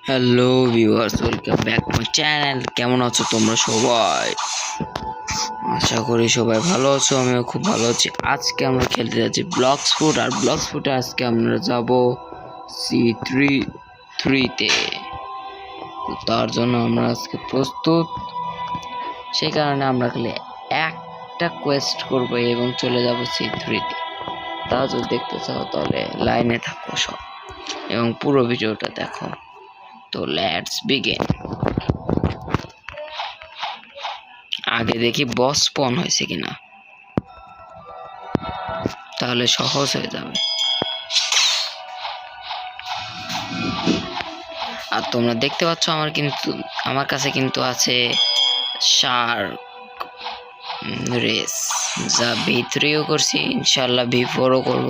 Hello viewers, welcome back to my channel. কেমন আছো তোমরা সবাই? আশা করি সবাই ভালো আছো, আমিও খুব ভালো আছি। আজকে আমরা খেলতে যাচ্ছি ব্লক্স ফুট, আর ব্লক্স ফুটে আজকে আমরা যাব C3-3-তে। তার জন্য আমরা আজকে প্রস্তুত। সেই কারণে আমরা খালি একটা কোয়েস্ট করব এবং চলে যাব C3-তে। তা যদি দেখতে চাও তাহলে লাইনে থাকো সব এবং পুরো ভিডিওটা দেখো। তো লেটস বিগিন। আগে দেখি বস স্পন হয়েছে কিনা, তাহলে সহজ হয়ে যাবে। আর তোমরা দেখতে পাচ্ছ আমার কাছে কিন্তু আছে শার্ক রেস, যা V3ও করছি, ইনশাল্লাহ V4ও করব।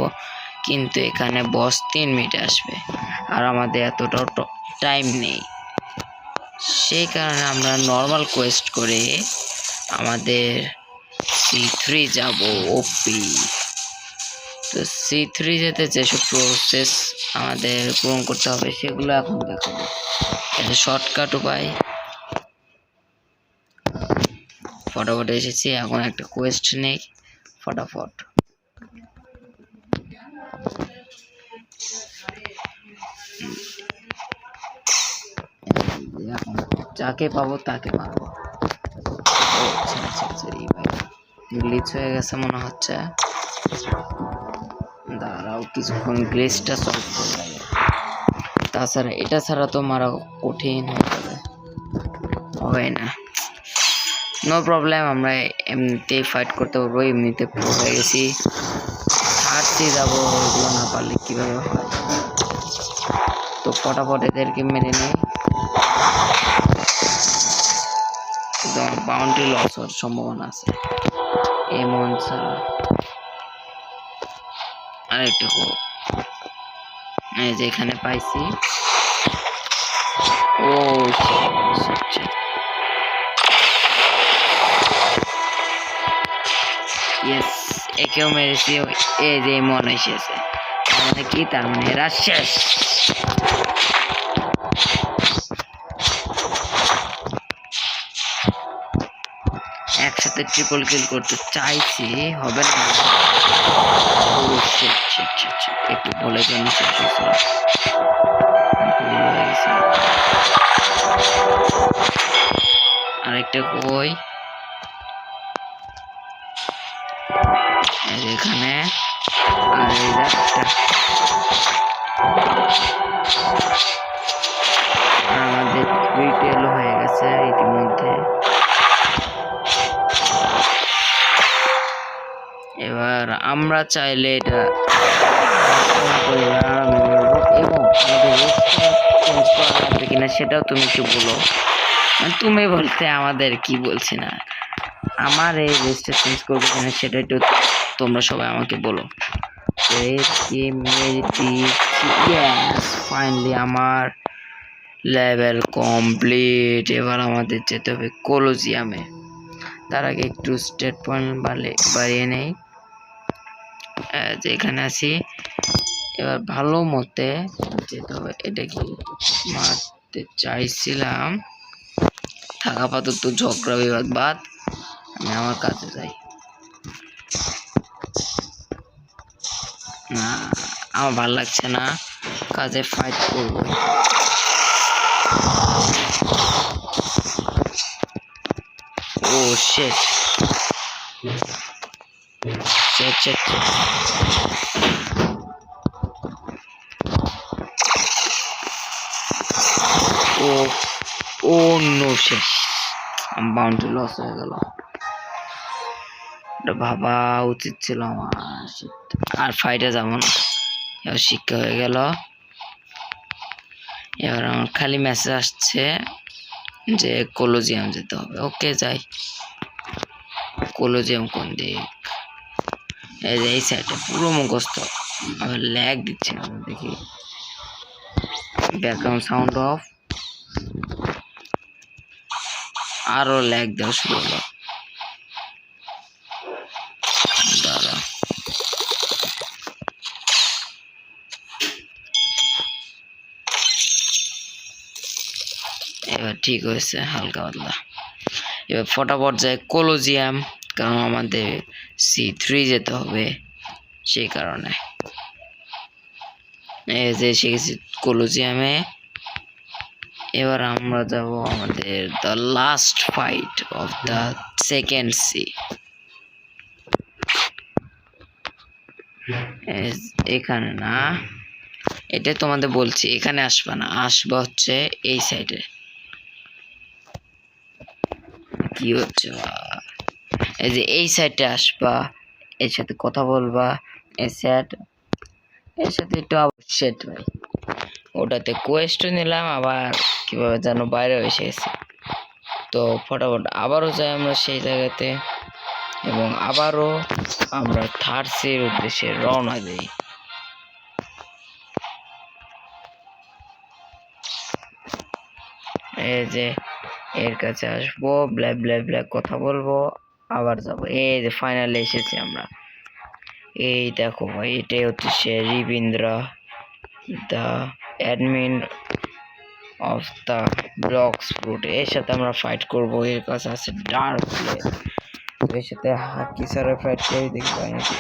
কিন্তু এখানে বস 3 মিনিটে আসবে আর আমাদের এতটাও টাইম নেই। সেই কারণে আমরা নর্মাল কোয়েস্ট করে আমাদের C3 যাব ওপি। তো C3 যেতে যেসব প্রসেস আমাদের পূরণ করতে হবে সেগুলো এখন দেখাবো। এটা শর্টকাট উপায়। ফটাফট এসেছি, এখন একটা কোয়েস্ট নেই ফটাফট। এখন যাকে পাবো তাকে মারবো। এই ভাই গ্লিচ হয়ে গেছে মনে হচ্ছে। দাঁড়াও কিছুক্ষণ গ্লিচটা সলভ করে লাগে। তাছাড়া এটা ছাড়া তো মারা কঠিন হয়ে যাবে, হবে না। নো প্রবলেম, আমরা এমনিতেই ফাইট করতে পারবো, এমনিতে প্রো হয়ে গেছি। হাঁটতে যাবো, এগুলো না পারলে কিভাবে হয়। তো ফটাফট এদেরকে মেরে নেই, বাউন্ডারি লস হওয়ার সম্ভাবনা আছে এমন ছাড়া। আরেকটা যেখানে পাইছি। ও ইয়েস, একেও মেরেছি। এই যে মনে এসেছে, মানে কি তার মানে এরা শেষ। একসাথে ট্রিপল কিল করতে চাইছি, হবে না। একটু বলে জন্য শেষ হয়েছে। আরেকটা কই এখানে, আর এই আমাদের রিটেল হয়ে গেছে ইতিমধ্যে। এবার আমরা চাইলে এটা এবং আমাদের কিনা সেটাও তুমি একটু বলো। তুমি বলতে আমাদের কি বলছি না, আমার এই রেসটা চেঞ্জ করবো কিনা সেটা একটু তোমরা সবাই আমাকে বলো। ফাইনালি আমার লেভেল কমপ্লিট। এবার আমাদের যেতে হবে কলোজিয়ামে। তার আগে একটু স্টেট পয়েন্ট বাড়িয়ে নেই। যেখানে আছি এবার ভালো মতে যেতে হবে। এটা কি মারতে চাইছিলাম, থাকা পাথর তো ঝগড়া বিবাদ বাদ, আমি আমার কাছে যাই। না, আমার ভাল লাগছে না, কাজে ফাইট করবো। ও শিট, ও নো, শেষ। বাউন্ডারি লস হয়ে গেল, ভাবা উচিত ছিল আমার। আর ফাইটে যাব না, এবার শিক্ষা হয়ে গেল। এবার আমার খালি মেসেজ আসছে যে কলোজিয়াম যেতে হবে। ওকে যাই। কলোজিয়াম কোন দিক? এই যে এই সাইডে, পুরো মুখস্থ। আবার ল্যাগ দিচ্ছে না, দেখি ব্যাকগ্রাউন্ড সাউন্ড অফ। আরো ল্যাগ দেওয়া শুরু হলো। দাঁড়া, এবার ঠিক হয়েছে হালকা পাতলা। এবার ফটাফট যায় কলোজিয়াম, কারণ আমাদের C3 যেতে হবে, সেই কারণে এই যে এসে গেছি কলোজিয়ামে। এবার আমরা যাব আমাদের the last fight of the second sea. এখানে না, এটা তোমাদের বলছি, এখানে আসবা না, আসবা হচ্ছে এই সাইডে। কি হচ্ছে, এই যে এই সাইডে আসবা, এর সাথে কথা বলবা, এর সাথে একটু সেট ভাই। ওটাতে কোয়েস্ট নিলাম, আবার কিভাবে যেন বাইরে এসে গেছে। তো ফটাফট আবারও যাই আমরা সেই জায়গাতে, এবং আবারও আমরা থার্ড সির উদ্দেশ্যে রওনা দিই। এই যে এর কাছে আসবো, ব্ল্যাক ব্ল্যাক ব্ল্যাক কথা বলবো, আবার যাবো। এই যে ফাইনালি এসেছি আমরা। এই দেখো ভাই, এটাই হচ্ছে সে Rabindra, the admin of the Blox Fruit. এর সাথে আমরা ফাইট করব। এর কাছে আছে ডার্ক প্লেট, এর সাথে হাকি সারা ফাইট করে দেখবো নাকি।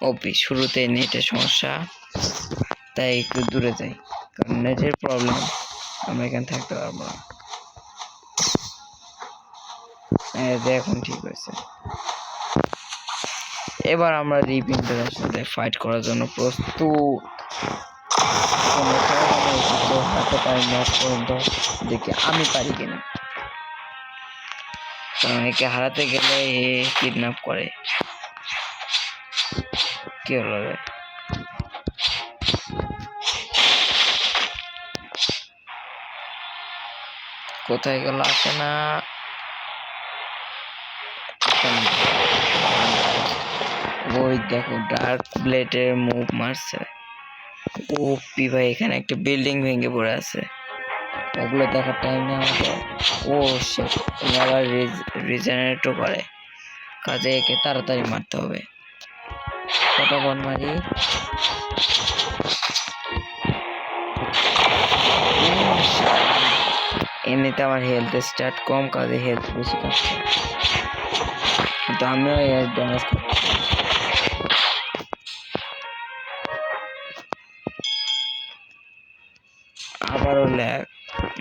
ওপি শুরুতে নেটের সমস্যা, তাই একটু দূরে যাই, কারণ নেটের প্রবলেম, আমরা এখানে থাকতে পারবো না। এখন ঠিক হয়েছে। এবার আমরা রিপিন্টারের সাথে ফাইট করার জন্য প্রস্তুত। হাতে পারি ম্যাচ পর্যন্ত দেখি আমি পারি কিনা, কারণ একে হারাতে গেলে কিডন্যাপ করে। কি হলো রে, কোথায় গেল, আসে না। ওই দেখো ডার্ক ব্লেডের মুভ মারছে। ওপি ভাই, এখানে একটা বিল্ডিং ভেঙে পড়ে আছে, ওগুলো দেখার টাইম নেই আমাদের। ও শিট, আবার রিজেনারেটও করে, কাজে একে তাড়াতাড়ি মারতে হবে। ফটাফট মারি। এমনিতে আমার হেলথ স্টার্ট কম, কাজে হেলথ বেশি কাটছে, কিন্তু আমিও এর ড্যামেজ করছি। আবারও ল্যাগ,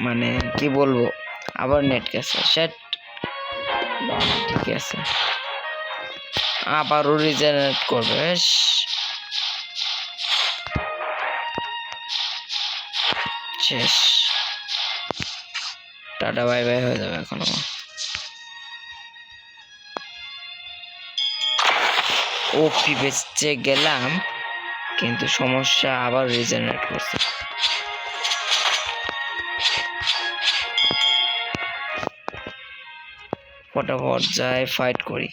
মানে কি বলবো, আবার নেট গেছে। সেট, ঠিক আছে, আবারও রিজেনারেট করবে। শেষ, টাটা বাই বাই হয়ে যাবে এখন আমার। ওপি বেঁচে গেলাম, কিন্তু সমস্যা আবার রিজেনারেট করছে। ফটাফট যাই ফাইট করি,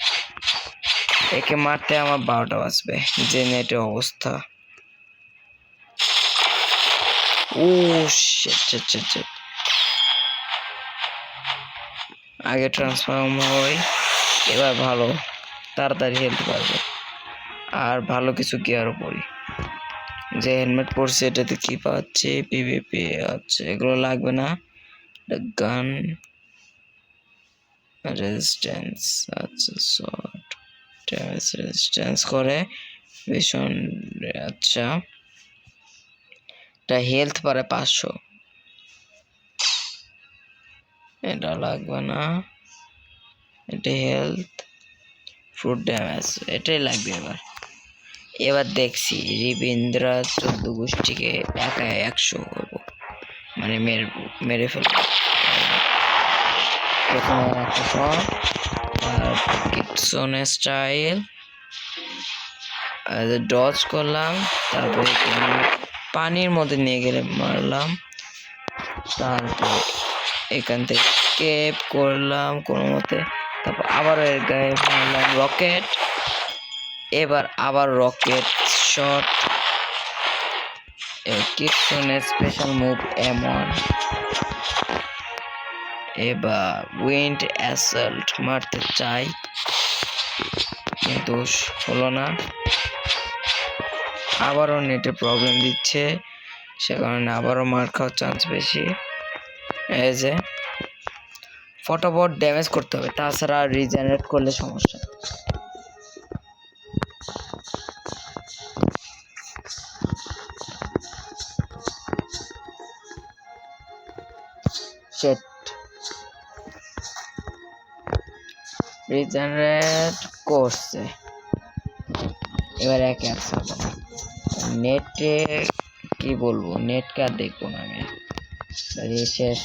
একে মারতে আমার 12টা বাজবে, যে নেটের অবস্থা। ও শিট, আগে ট্রান্সফর্ম হই, এবার ভালো তাড়াতাড়ি হেলতে পারবো, আর ভালো কিছু গিয়ারও পরি। যে হেলমেট পরছি এটাতে কি পাচ্ছি, পিভিপি, আচ্ছা এগুলো লাগবে না। গান রেজিস্ট্যান্স, আচ্ছা শর্ট ড্যামেজ রেজিস্ট্যান্স করে ভীষণ, আচ্ছা এটা হেলথ পারে 500, এটা লাগবে না। এটা হেলথ, ফ্রুট ড্যামেজ, এটাই লাগবে। এবার দেখছি রিবিন্দ্রা 14 গোষ্ঠীকে একা 100 করবো, মানে মেরে ফেলবো। প্রথমে একটা শট, তারপর কিটসনে স্টাইল ডজ করলাম, তারপরে পানির মধ্যে নিয়ে গেলে মারলাম, তারপর এখান থেকে কেপ করলাম কোনো মতে, তারপর আবার এর গায়ে মারলাম রকেট, এবার আবার রকেট শট, কিটসনের স্পেশাল মুভ M1, এবার উইন্ড অ্যাসল্ট মারতে চাই, কিন্তু হলো না। আবারও নেটে প্রবলেম দিচ্ছে, সে কারণে আবারও মার খাওয়ার চান্স বেশি। এই যে ফটাফট ড্যামেজ করতে হবে, তাছাড়া রিজেনারেট করলে সমস্যা। সেট রিজেনারেট করছে, এবার একে আছে নেটে কি বলবো, নেট কার দেখবো না আমি, শেষ।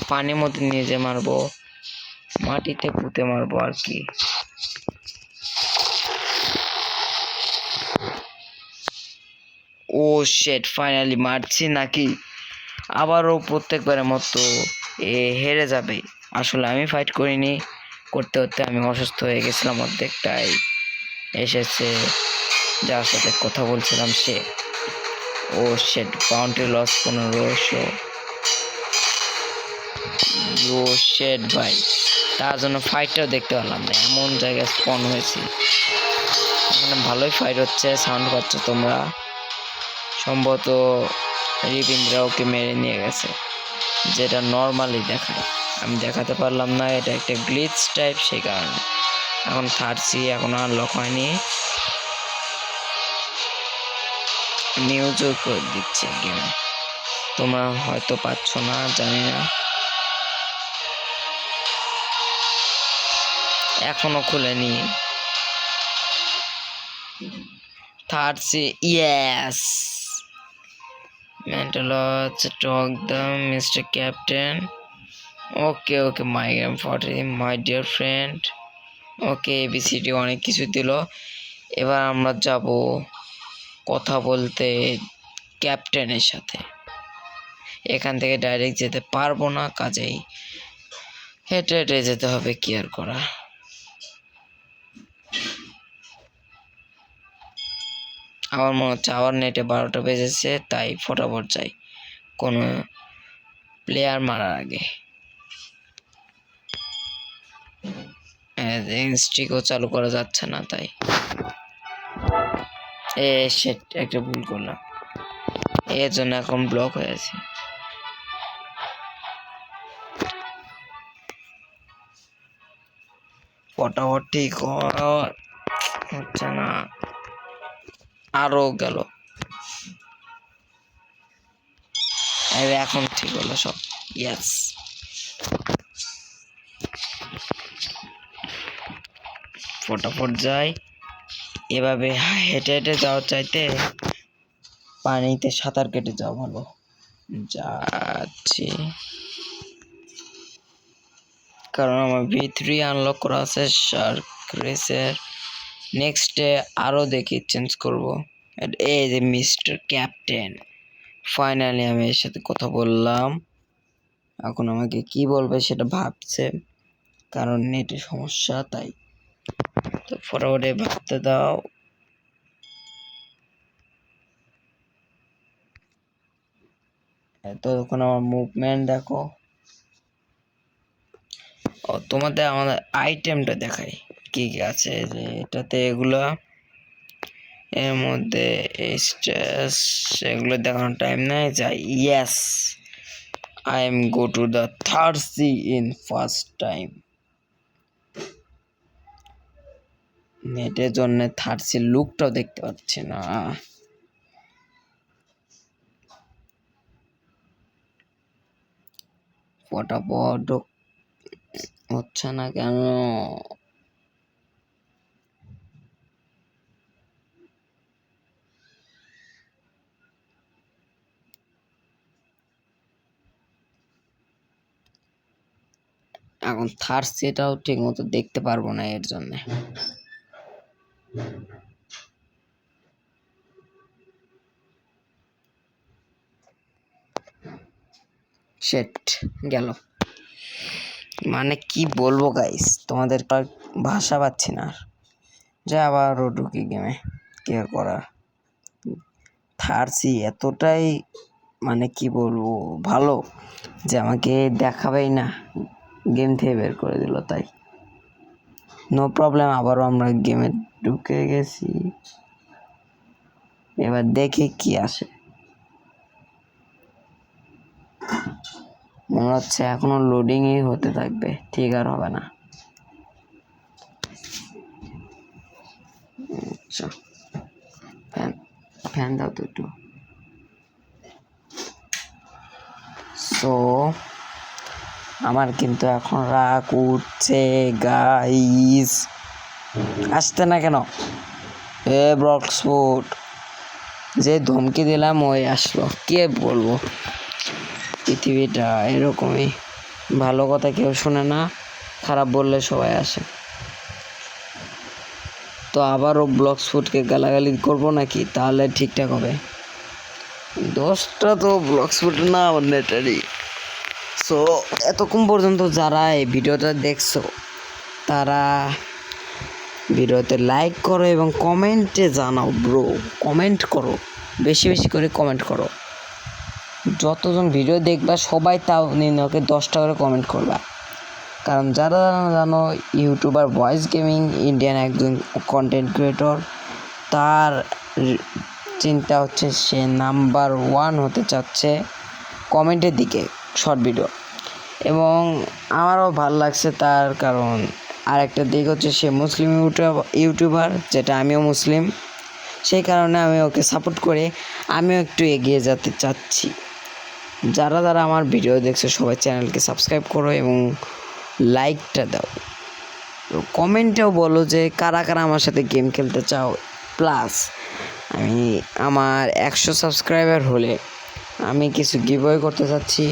পানির মধ্যে নিয়ে যে মারবো, মাটিতে পুঁতে মারবো আর কি। ও শেট, ফাইনালি মারছি নাকি আবারও প্রত্যেকবারের মতো হেরে যাবে। আসলে আমি ফাইট করিনি, করতে করতে আমি অসুস্থ হয়ে গেছিলাম অর্ধেকটাই। এসেছে যার সাথে কথা বলছিলাম সে। ও শেট, বাউন্ডারি লস 1500। ও শেট ভাই, তার জন্য ফাইটটাও দেখতে পারলাম না, এমন জায়গায় স্পন হয়েছি। এখানে ভালোই ফাইট হচ্ছে, সাউন্ড পাচ্ছ তোমরা। সম্ভবত রিপিন্দ্রা ওকে মেরে নিয়ে গেছে, যেটা নর্মালি দেখায়, আমি দেখাতে পারলাম না, এটা একটা গ্লিচ টাইপ, সেই কারণে। এখন থার্সি এখন আনলক হয়নি, নিউজও করে দিচ্ছে গেমে, তোমরা হয়তো পাচ্ছ না, জানি না। এখনো খুলেনি থার্সি। Yes, mental talk the mister captain. Okay okay, my game 40, my dear friend. Okay, ABCD অনেক কিছু দিল। এবার আমরা যাব কথা বলতে ক্যাপ্টেনের সাথে। এখান থেকে ডাইরেক্ট যেতে পারবো না, কাজেই হেঁটে হেঁটে যেতে হবে, কি আর করা। আমার মনে হচ্ছে আবার নেটে 12টা বেজেছে, তাই ফটাফট যাই কোনো প্লেয়ার মারার আগে। স্ট্রিকও চালু করা যাচ্ছে না, তাই সেট একটা ভুল করলাম, এর জন্য এখন ব্লক হয়ে আছে। ফটাফট ঠিক হচ্ছে না, আরো গেল। এখন ঠিক হলো সব। ইয়েস, ফটাফট যাই। এভাবে হেঁটে হেঁটে যাওয়ার চাইতে পানিতে সাঁতার কেটে যাওয়া ভালো। যাচ্ছি, কারণ আমার V3 আনলক করা আছে শার্ক রেসের। নেক্সটে আরও দেখি চেঞ্জ করব। এই যে মিস্টার ক্যাপ্টেন, ফাইনালি আমি এর সাথে কথা বললাম। এখন আমাকে কি বলবে সেটা ভাবছে, কারণ নেটের সমস্যা, তাই তো ফটাফটে ভাবতে দাও। তখন আমার মুভমেন্ট দেখো। ও, তোমাদের আমাদের আইটেমটা দেখাই কি কি আছে, যে এটাতে এগুলা, এর মধ্যে স্ট্রেস, এগুলো দেখানোর টাইম নাই, যাই। Yes, I am go to the thirsty in first time. নেটের জন্য থার্সির লুকটাও দেখতে পাচ্ছি না। ফটাফট হচ্ছে না কেন? এখন থার্সিটাও ঠিক মতো দেখতে পারবো না, এর জন্য। শেট, গেল। মানে কি বলবো গাইস, তোমাদের ভাষা পাচ্ছি না। যে আবারও ঢুকি গেমে, কি আর করা। থার্সি এতটাই মানে কি বলবো ভালো যে আমাকে দেখাবেই না, গেম থেকে বের করে দিল, তাই নো প্রবলেম। আবারও আমরা গেমে ঢুকে গেছি, এবার দেখি কি আসে। মনে হচ্ছে এখনো লোডিংই হতে থাকবে, ঠিক আর হবে না। আচ্ছা, ফ্যান দাও তো একটু। সো আমার কিন্তু এখন রাগ উঠছে গাইস। আসতে না কেন? ব্লক্সফুট যে ধমকি দিলাম ওই আসলো, কে বলবো, পৃথিবীটা এরকমই। ভালো কথা কেউ শোনে না, খারাপ বললে সবাই আসে। তো আবারও ব্লক্সফুটকে গালাগালি করবো নাকি? তাহলে ঠিকঠাক হবে। দোষটা তো ব্লক্সফুট না, আমার নেটারই। সো এতক্ষণ পর্যন্ত যারা এই ভিডিওটা দেখছো তারা ভিডিওতে লাইক করো এবং কমেন্টে জানাও ব্রো, কমেন্ট করো, বেশি বেশি করে কমেন্ট করো। যতজন ভিডিও দেখবা সবাই তাও নিনকে 10টা করে কমেন্ট করবা। কারণ যারা জানো ইউটিউবার ভয়েস গেমিং ইন্ডিয়ান একজন কন্টেন্ট ক্রিয়েটর, তার চিন্তা হচ্ছে সে নাম্বার 1 হতে চাচ্ছে কমেন্টের দিকে শর্ট ভিডিও। এবং আমারও ভালো লাগছে তার, কারণ আরেকটা দিক হচ্ছে সে মুসলিম ইউটিউবার, যেটা আমিও মুসলিম, সেই কারণে আমি ওকে সাপোর্ট করে আমিও একটু এগিয়ে যেতে চাচ্ছি। যারা যারা আমার ভিডিও দেখছো সবাই চ্যানেলকে সাবস্ক্রাইব করো এবং লাইকটা দাও, কমেন্টেও বলো যে কারা কারা আমার সাথে গেম খেলতে চাও। প্লাস আমি আমার 100 সাবস্ক্রাইবার হলে আমি কিছু গিভওয়ে করতে চাচ্ছি।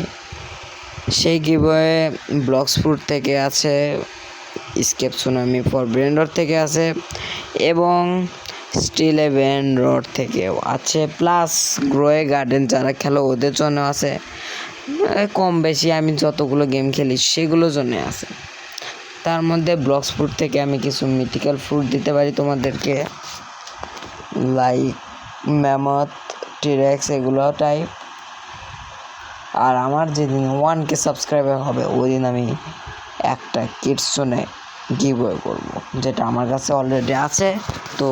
সেই গিভওয়ে ব্লক্সফুট থেকে আছে, স্কেপ সুনামি ফর ব্রেন্ডর থেকে আছে এবং স্টিল এভেন রড থেকেও আছে। প্লাস গ্রোয়ে গার্ডেন যারা খেলো ওদের জন্য আছে। কম বেশি আমি যতগুলো গেম খেলি সেগুলোর জন্য আছে। তার মধ্যে ব্লক্সফুট থেকে আমি কিছু মিথিক্যাল ফ্রুট দিতে পারি তোমাদেরকে, লাইক ম্যামথ, টিরেক্স, এগুলো টাইপ। আর আমার যেদিন 1K সাবস্ক্রাইবার হবে ওই দিন আমি একটা কিডসনে গিভওয়ে করবো, যেটা আমার কাছে অলরেডি আছে, তো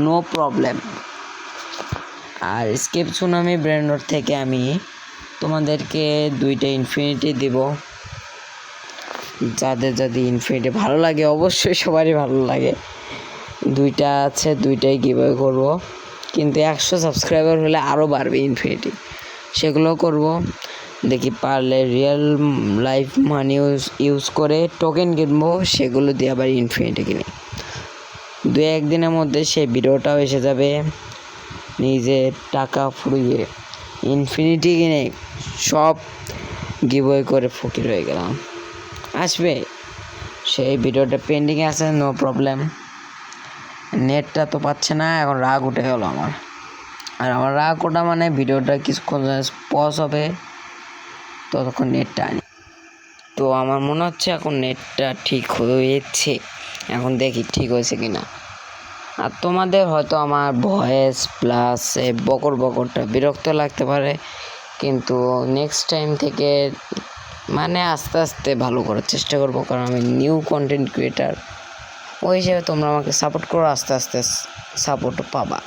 নো প্রবলেম। আর স্কেপ সুনামি ব্র্যান্ডর থেকে আমি তোমাদেরকে 2টা ইনফিনিটি দিব। যাদের যাদের ইনফিনিটি ভালো লাগে, অবশ্যই সবারই ভালো লাগে, 2টা আছে, 2টাই গিভওয়ে করবো। কিন্তু 100 সাবস্ক্রাইবার হলে আরও বাড়বে ইনফিনিটি, সেগুলো করব। দেখি পারলে রিয়েল লাইফ মানি ইউজ করে টোকেন কিনবো, সেগুলো দিয়ে আবার ইনফিনিটি কিনি। 2-1 দিনের মধ্যে সেই ভিডিওটাও এসে যাবে। নিজের টাকা ফুরিয়ে ইনফিনিটি কিনে সব গিভওয়ে করে ফকির হয়ে গেলাম। আসবে, সেই ভিডিওটা পেন্ডিংয়ে আছে, নো প্রবলেম। নেটটা তো পাচ্ছে না, এখন রাগ উঠে গেল আমার। আর আমার রাগ ওঠা মানে ভিডিওটা কিছুক্ষণ পজ হবে, ততক্ষণ নেটটা আনি। তো আমার মনে হচ্ছে এখন নেটটা ঠিক হয়েছে, এখন দেখি ঠিক হয়েছে কিনা। আর তোমাদের হয়তো আমার ভয়েস প্লাস বকর বকরটা বিরক্ত লাগতে পারে, কিন্তু নেক্সট টাইম থেকে মানে আস্তে আস্তে ভালো করার চেষ্টা করব, কারণ আমি নিউ কন্টেন্ট ক্রিয়েটার। ওই হিসেবে তোমরা আমাকে সাপোর্ট করো, আস্তে আস্তে সাপোর্ট পাবা।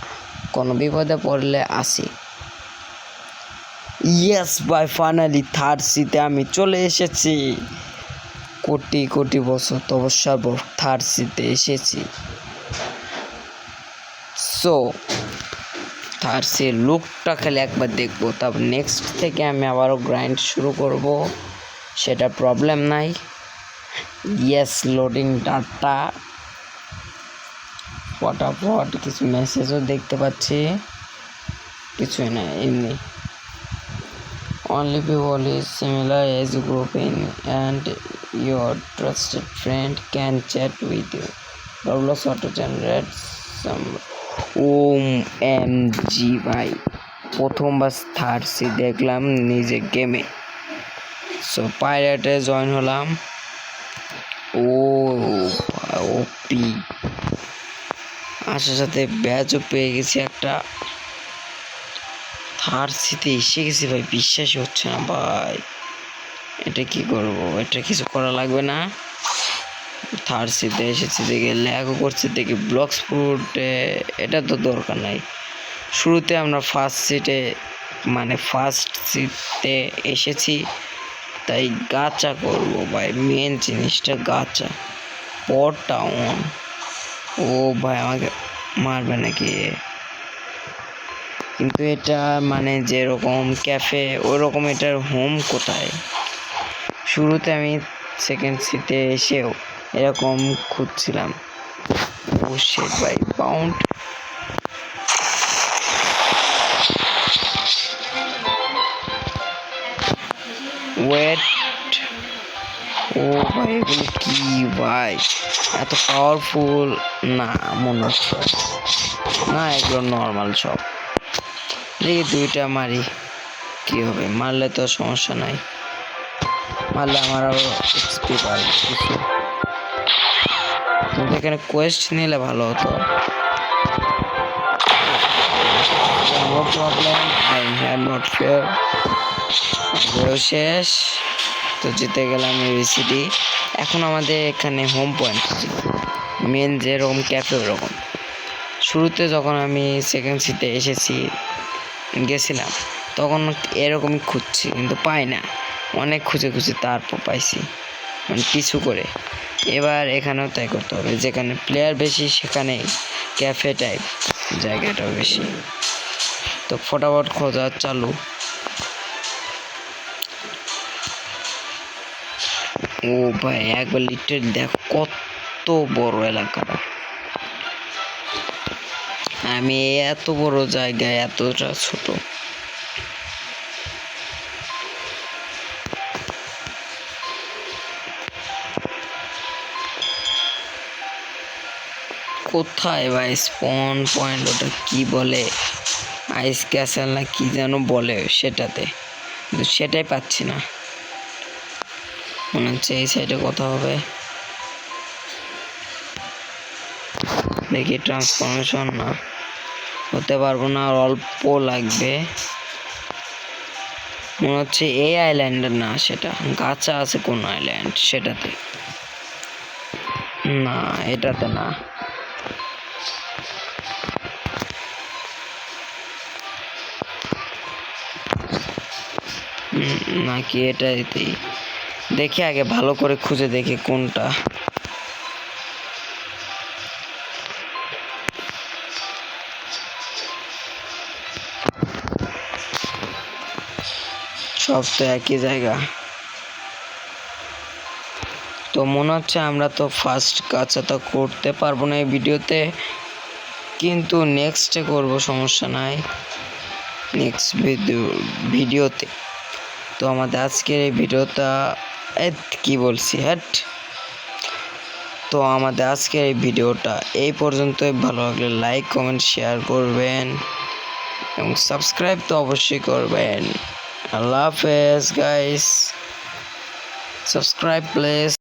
কোনো বিপদে পড়লে আসি। ইয়েস বাই, ফাইনালি থার্ড সিতে আমি চলে এসেছি। কোটি কোটি বছর তপস্যার পর থার্ড সিতে এসেছি। সো থার্ড সির লুকটা খেলে একবার দেখবো, তারপর নেক্সট থেকে আমি আবারও গ্রাইন্ড শুরু করব, সেটা প্রবলেম নাই। ইয়েস, লোডিং ডাটা ফটাফট। কিছু মেসেজও দেখতে পাচ্ছি, কিছুই না, এমনি only people is similar age group in and your trusted friend can chat with you. Roblox auto generates some OMG ভাই, প্রথমবার থার্ড সি দেখলাম নিজে গেমে। সো পাইরেটে জয়েন হলাম। ওপি আসার সাথে ব্যাচও পেয়ে গেছি একটা। থার্ড সিতে এসে গেছি ভাই, বিশ্বাসই হচ্ছে না ভাই। এটা কি করব? এটা কিছু করা লাগবে না। থার্ড সিটে এসেছি দেখে ল্যাগও করছে দেখি ব্লকস ফুটে, এটা তো দরকার নাই। শুরুতে আমরা ফার্স্ট সিটে এসেছি, তাই গাচা করব ভাই। মেন জিনিসটা গাচা। পরটা অন। ও ভাই আমাকে মারবে নাকি? কিন্তু এটা যেরকম ক্যাফে ওরকম এটার হোম কোথায়? শুরুতে আমি সেকেন্ড সিটে এসেও এরকম খুঁজছিলাম। ও শিট ভাই, বাউন্ড। ওয়েট। ও ভাই এগুলো কি ভাই? এত পাওয়ারফুল না মনে হচ্ছে না, এগুলো নর্মাল সব। দেখি দুইটা মারি কি হবে, মারলে তো সমস্যা নাই, মারলে আমার আরো এক্সপি পাবে কিছু। কিন্তু এখানে কোয়েস্ট নিলে ভালো হতো। No problem, I have not fair. শেষ তো জিতে গেলাম ইউনিভার্সিটি। এখন আমাদের এখানে হোম পয়েন্ট মেন যেরকম ক্যাফে ওরকম। শুরুতে যখন আমি সেকেন্ড সিটে গেছিলাম তখন এরকমই খুঁজছি কিন্তু পাই না, অনেক খুঁজে তারপর পাইছি, পিছু করে। এবার এখানেও তাই করতে হবে, যেখানে প্লেয়ার বেশি সেখানে ক্যাফে টাইপ জায়গাটাও বেশি। তো ফটাফট খোঁজা চালু। ও ভাই একবার লিটার দেখো কত বড় এলাকাটা। আমি এত বড় জায়গায় এতটা ছোট। কোথায় ভাই স্পন পয়েন্ট? ওটা কি বলে, আইস ক্যাসেল না কি যেন বলে সেটাতে, কিন্তু সেটাই পাচ্ছি না। মনে হচ্ছে এই সাইডে কথা হবে। দেখি ট্রান্সফরমেশন না হতে পারবো না, আর অল্প লাগবে। মনে হচ্ছে এই আইল্যান্ডের না, সেটা গাছা আছে কোন আইল্যান্ড সেটাতে, না এটাতে না। নাকি এটাতেই? দেখি আগে ভালো করে খুঁজে দেখি কোনটা। সব তো একই জায়গা। তো মনে হচ্ছে আমরা তো ফার্স্ট কাজটা করতে পারবো না এই ভিডিওতে, কিন্তু নেক্সটে করব, সমস্যা নাই, নেক্সট ভিডিওতে। তো আমাদের আজকের এই ভিডিওটা কি বলছি হ্যাট। তো আমাদের আজকের এই ভিডিওটা এই পর্যন্তই। ভালো লাগলে লাইক কমেন্ট শেয়ার করবেন এবং সাবস্ক্রাইব তো অবশ্যই করবেন। আল্লাহ হাফেজ গাইস, সাবস্ক্রাইব প্লিজ।